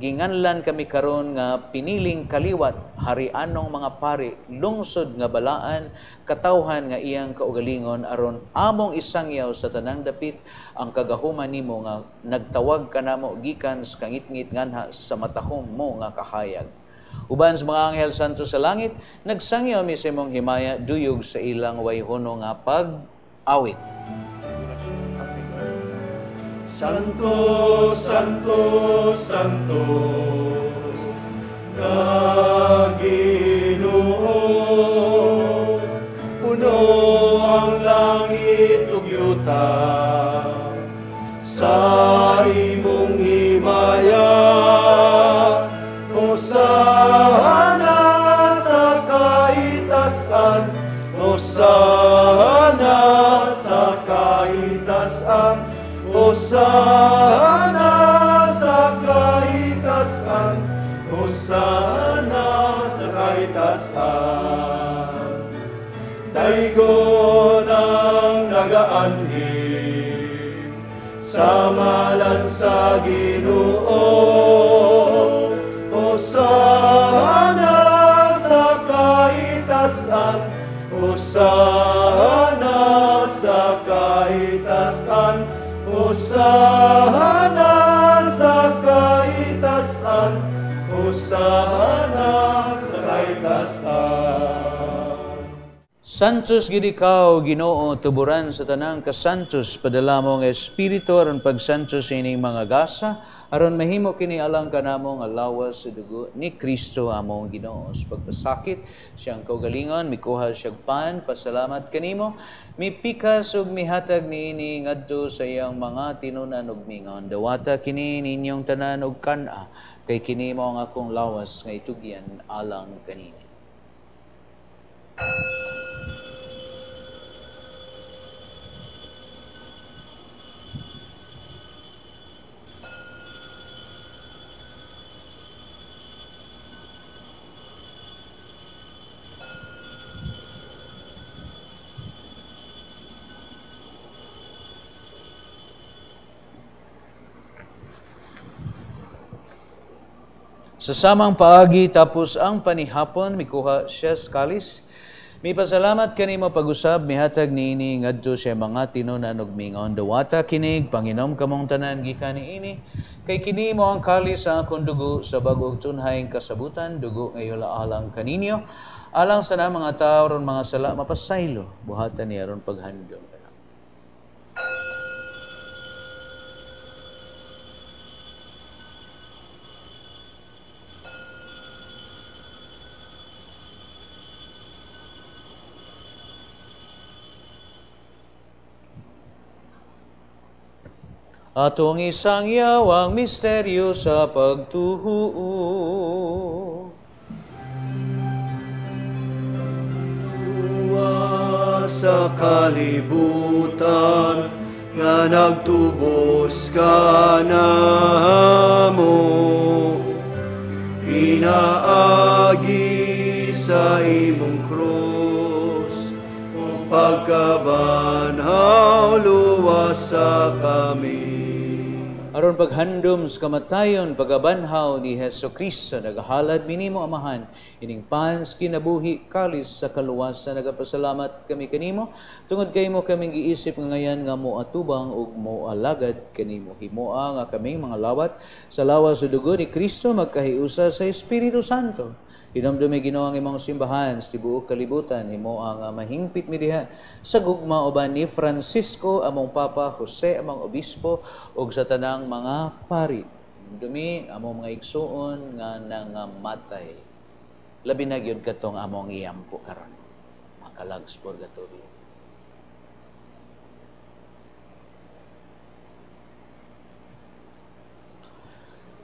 ginganlan kami karon nga piniling kaliwat, harianong mga pari, lungsod nga balaan, katawhan nga iyang kaugalingon aron among isangyaw sa tanang dapit ang kagahuman nimo nga nagtawag kanamo gikan sa kangitngit nganha sa matahom mo nga kahayag. Uban sa mga anghel santo sa langit, nagsangyo mi sa imong himaya duyog sa ilang wayhono nga pag-awit. Santo, Santo, Santo, nga Ginoo, puno ang langit ug yuta sa imong himaya. Hosana sa kaitasan, Hosana sa kaitasan, Hosana sa kaitasan, Hosana sa kaitasan. Daigon ang nagaanhi sa ngalan sa Ginoo. Hosana sa kaitasan, Hosana sa kaitasan, Hosana sa kaitasan, Hosana sa kaitasan. Santos gid ikaw, Ginoo, tuburan sa tanang kasantos, padala mo nga espiritu aron pagsantos sa ining mga gasa, aron mahimo kini alang kanamo nga lawas sa dugo ni Kristo among Ginoo. Sa pagpasakit siyang kaugalingon, mikuha siyang pan, pasalamat kanimo, mipikas ug mihatag niini ngadto sa iyang mga tinunan ug mingon. Dawata kini ninyong tanan ug kana, kay kini mao ang akong lawas nga itugyan alang kanini. Sa samang paagi tapos ang panihapon, mikuha siya sa kalis. May pasalamat kanimo pag-usab, mihatag niini ngadto siya mga tinunan ug mingon. Dawata kinig, Panginom kamong tanan gikan niini. Kay kini mo ang kalis sa akong dugo sa bag-ong tunhayng kasabutan, dugo ngayon alang kaninyo. Alang sa na mga tao ron mga sala mapasaylo, buhatan niya ron paghandom. Atong isang yawang misteryo sa pagtuo. Sa kalibutan nga nagtubos ka namo, pinaagi sa imong krus, pagkabanhaw luwas sa kami. Aron paghandom sa kamatayon, pagabanhaw ni Hesukristo, nagahalad minimo amahan, ining pans kinabuhi kalis sa kaluwasan, nagapasalamat kami kanimo, tungod kay mo kaming giisip nga ngayan nga mo atubang ug mo alagad kanimo. Himoa nga kaming mga lawat sa lawas sa dugo ni Kristo, magkahiusa sa Espiritu Santo. Hinamdumi Ginoo ang imong simbahan sa tibuok kalibutan, himoa nga mahingpit mi diha sa gugma uban ni Francisco among Papa, Jose among obispo ug sa tanang mga pari. Dumi among mga igsuon nga nangamatay. Labi na gyud katong among iyampo karon. Makalags purgatorio.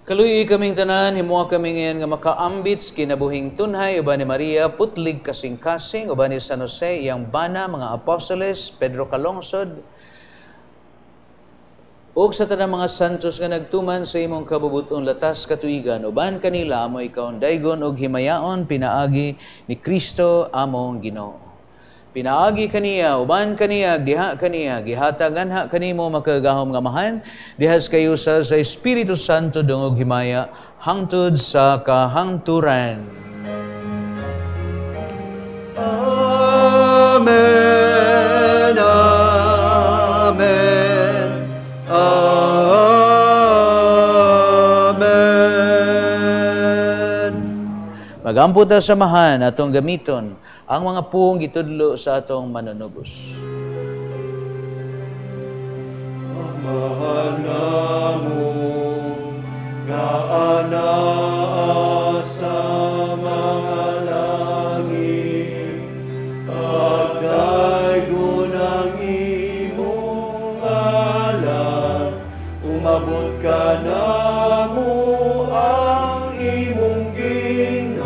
Kaluy kaming tanan, himuha kami ngayon nga makaambit kinabuhing tunhay, uban ni Maria, putlig kasing-kasing, uban ni San Jose, iyang bana, mga apostoles, Pedro Calungsod, ug sa tanang mga santos nga nagtuman sa imong kabubutong latas katuigan, uban kanila amo ikaw daygon ug himayaon, pinaagi ni Kristo among Ginoo. Pinaagi kaniya, uban kaniya, diha kaniya, gihataganha kanimo makagahom nga mahan, dihas kayo sa Espiritu Santo dungog himaya, hangtod sa kahangturan. Amen, amen, amen. Magampo ta samahan atong gamiton ang mga puong gitudlo sa atong manunubos. Mahal namo nga anaa sa mga langit, pagdaygon ang imong ngalan, umabot ka namo ang imong ginharian,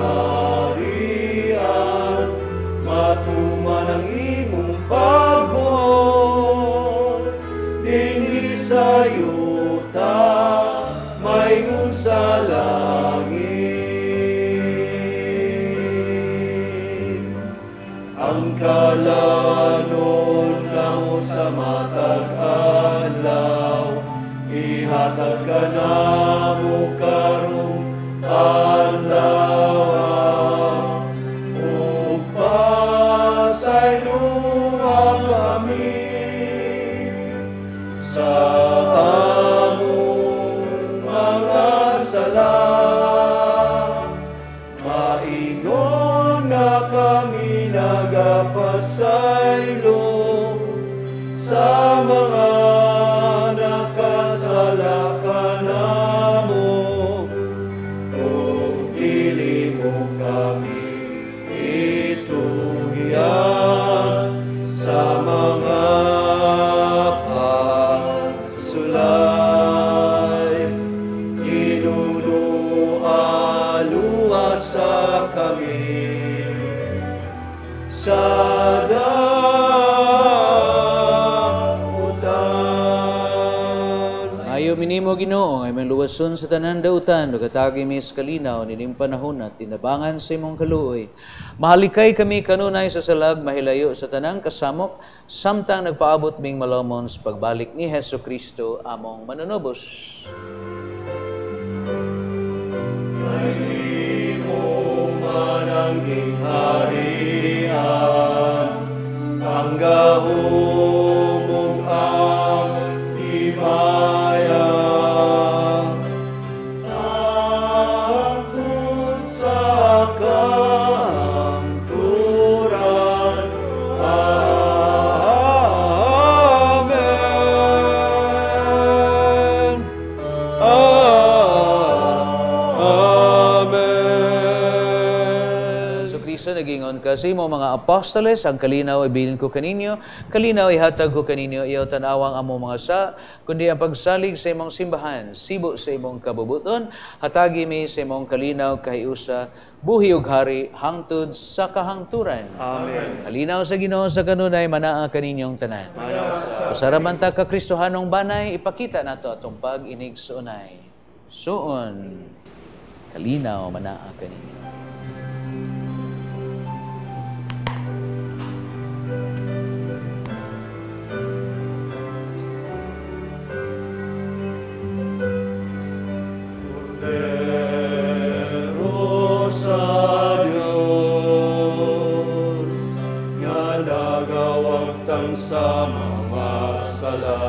matuman ang imong pagbuot, dinhi sa yuta, mayroon sa langit. Ang kalanon lang sa matag adlaw, ihatag ka namo karong adlaw. Ug pasayloa kami sa among mga sala, maingon na kami nagapasaylo sa mga nakasala kanamo, ug dili mo kami itugian sa mga sulay, inulualua sa kami sa dautan. Ayo minimo Ginoo ay manluwason sa tanan dautan ug katagi mi sa kalinaw nining panahon at tinabangan sa imong kaluoy. Mahalikay kami kanunay sa salag mahilayo sa tanang kasamok samtang nagpaabot ming malomon sa pagbalik ni Hesukristo among manunubos. Kay mo man ang gingharian, ang gahumong ang himaya, tangkod sa kahangturan. Amen. Amen. So Kristo nagingon ka sa imo mga apostoles, ang kalinaw ay bilin ko kaninyo, kalinaw ay hatag ko kaninyo, iyaw tanawang amo mga sa, kundi ang pagsalig sa imong simbahan, sibo sa imong kabubuton, hatagi mi sa imong kalinaw kahiusa, buhi ug hari, hangtod sa kahangturan. Amen. Kalinaw sa Ginoo sa kanunay manaa kaninyong tanan. Pasaraman ta ka Kristohanong banay, ipakita nato atong pag-inig sa unay. Suon, kalinaw manaa kaninyo. Cordero sa Diyos, nga nagawag tang sa mga sala,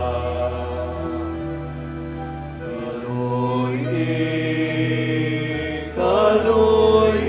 kaloy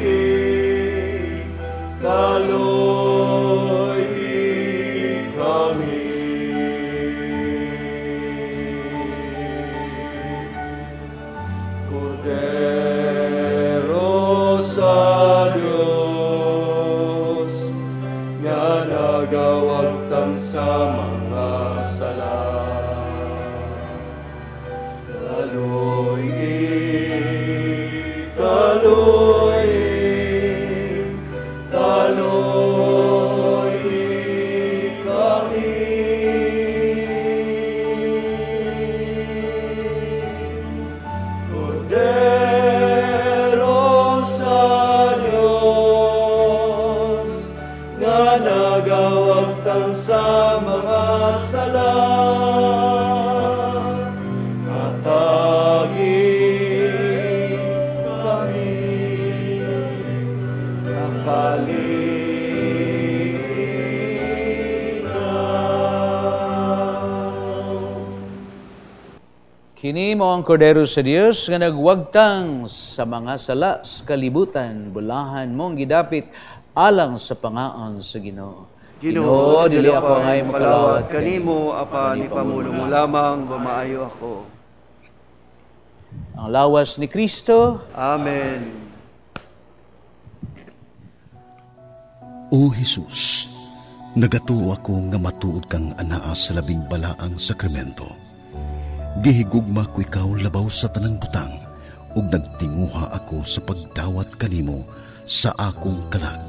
Kini mo ang kordero sa Dios nga nagwagtang sa mga sala sa kalibutan, bulahan mong gidapit alang sa pangaon sa Ginoo. Ginoo, dili ako ngay makalawat kanimo, apan ipamulo mo lamang, bumaayo ako. Ang lawas ni Kristo, Amen. O Jesus, nagatuo ako nga matuod kang anaa sa labing balaang sakramento. Gihigugma ko ikaw labaw sa tanang butang, ug nagtinguha ako sa pagdawat kanimo sa akong kalag.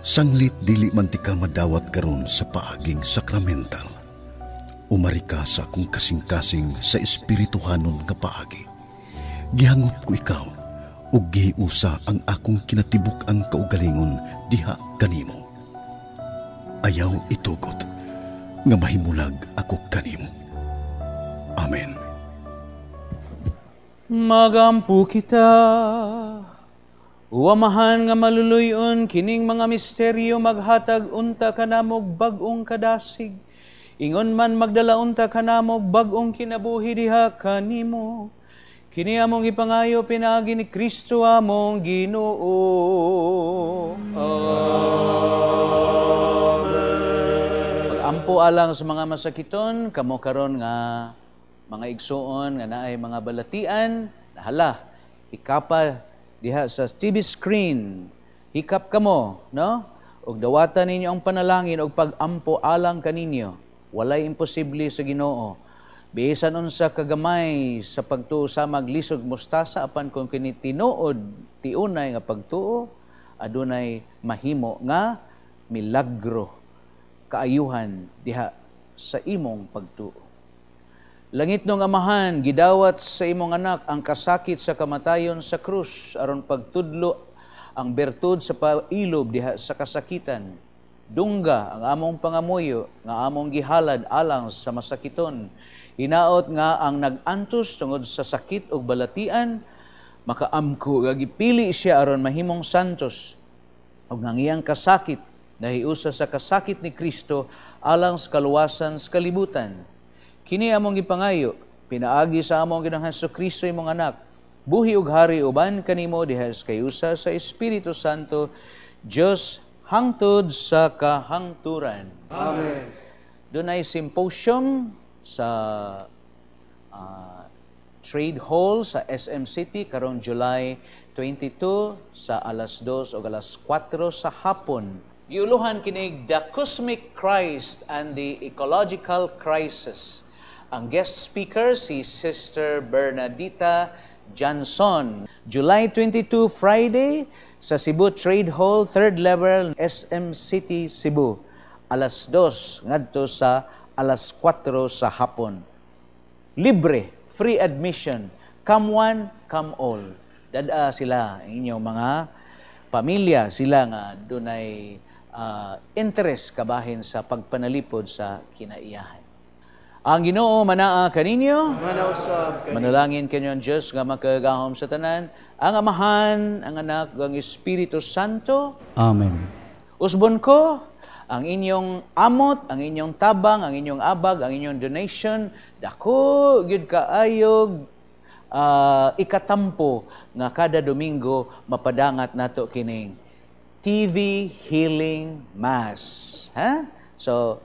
Sanglit dili man ti ka madawat karon sa paaging sakramental. Umari ka sa akong kasing-kasing sa espirituhanon nga paagi. Gihangop ko ikaw, ug gihiusa ang akong kinatibuk ang kaugalingon diha kanimo. Ayaw itugot, nga mahimulag ako kanimo. Amen. magampu kita. Uamahan nga maluluyon kining mga misteryo maghatag unta kanamog bag-ong kadasig. Ingon man magdala unta kanamog bag-ong kinabuhi diha kanimo. Kini among ipangayo pinaagi ni Kristo among Ginoo. Pagampo alang sa mga masakiton, kamo karon nga mga igsuon nga naay mga balatian, nahala, ikapa diha sa TV screen, hikap kamo, no? Ug dawatan ninyo ang panalangin og pagampo alang kaninyo. Walay imposible sa Ginoo. Bisan unsa kagamay sa pagtuo sa maglisog mustasa apan kung kini tinuod tiunay nga pagtuo, adunay mahimo nga milagro kaayuhan diha sa imong pagtuo. Langit nung Amahan, gidawat sa imong anak ang kasakit sa kamatayon sa krus aron pagtudlo ang bertud sa pailob diha sa kasakitan. Dungga ang among pangamuyo nga among gihalad alang sa masakiton. Hinaot nga ang nag-antos tungod sa sakit ug balatian, makaamko nga gipili siya aron mahimong santos. Ug ang iyang kasakit nahiusa sa kasakit ni Kristo alang sa kaluwasan sa kalibutan. Kini among gipangayo, pinaagi sa among Ginoong Hesukristo imong anak, buhi ug hari uban kanimo diha sa kayusa sa Espiritu Santo, Dios hangtod sa kahangturan. Amen. Dunay symposium sa Trade Hall sa SM City karong July 22 sa alas 2 o alas 4 sa hapon. Giuluhan kinig The Cosmic Christ and the Ecological Crisis. Ang guest speaker si Sister Bernadita Johnson. July 22, Friday, sa Cebu Trade Hall, 3rd level, SM City, Cebu. Alas 2, ngadto sa alas 4 sa hapon. Libre, free admission. Come one, come all. Dada sila, ang inyong mga pamilya, sila nga dunay interest kabahin sa pagpanalipod sa kinaiyahan. Ang Ginoo manaa kaninyo, Manausab kanimo. manalangin kanyo ang Diyos nga makagahom sa tanan, ang Amahan, ang Anak, ang Espiritu Santo. Amen. Usbon ko, ang inyong amot, ang inyong tabang, ang inyong abag, ang inyong donation, dako, gyud kaayog, ikatampo nga kada Domingo mapadangat nato kining TV Healing Mass. Ha? So,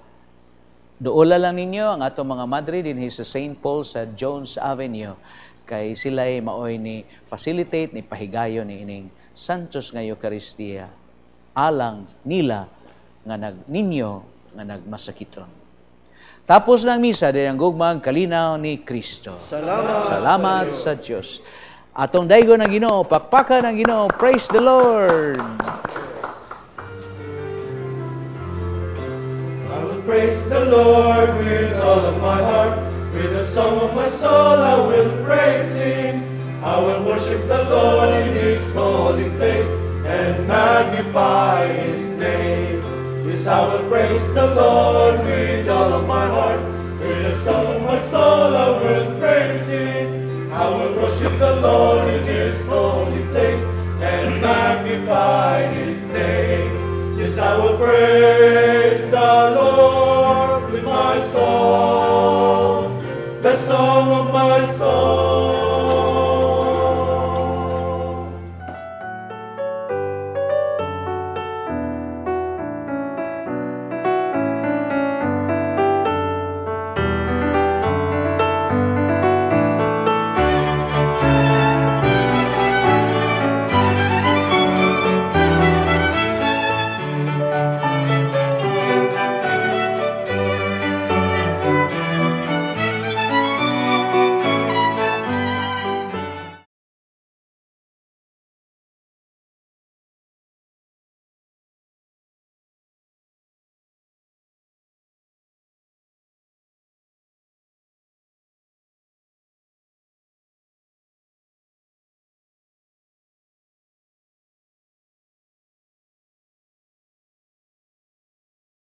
duola lang ninyo ang atong mga madre din sa St. Paul sa Jones Avenue. Kay sila'y maoy ni facilitate, ni pahigayon ni ining Santos nga Eucharistia. Alang nila nga ninyo nga nagmasakiton. Tapos ng misa, din ang gugmang kalinaw ni Kristo. Salamat sa Diyos. Atong daygo ng Ginoo, pakpakan ng Ginoo. Praise the Lord! Praise the Lord with all of my heart. With the song of my soul I will praise Him. I will worship the Lord in His holy place and magnify His name. Yes, I will praise the Lord with all of my heart. With the song of my soul I will praise Him. I will worship the Lord in His holy place and magnify His name. Yes, I will praise the Lord with my soul. The song song of my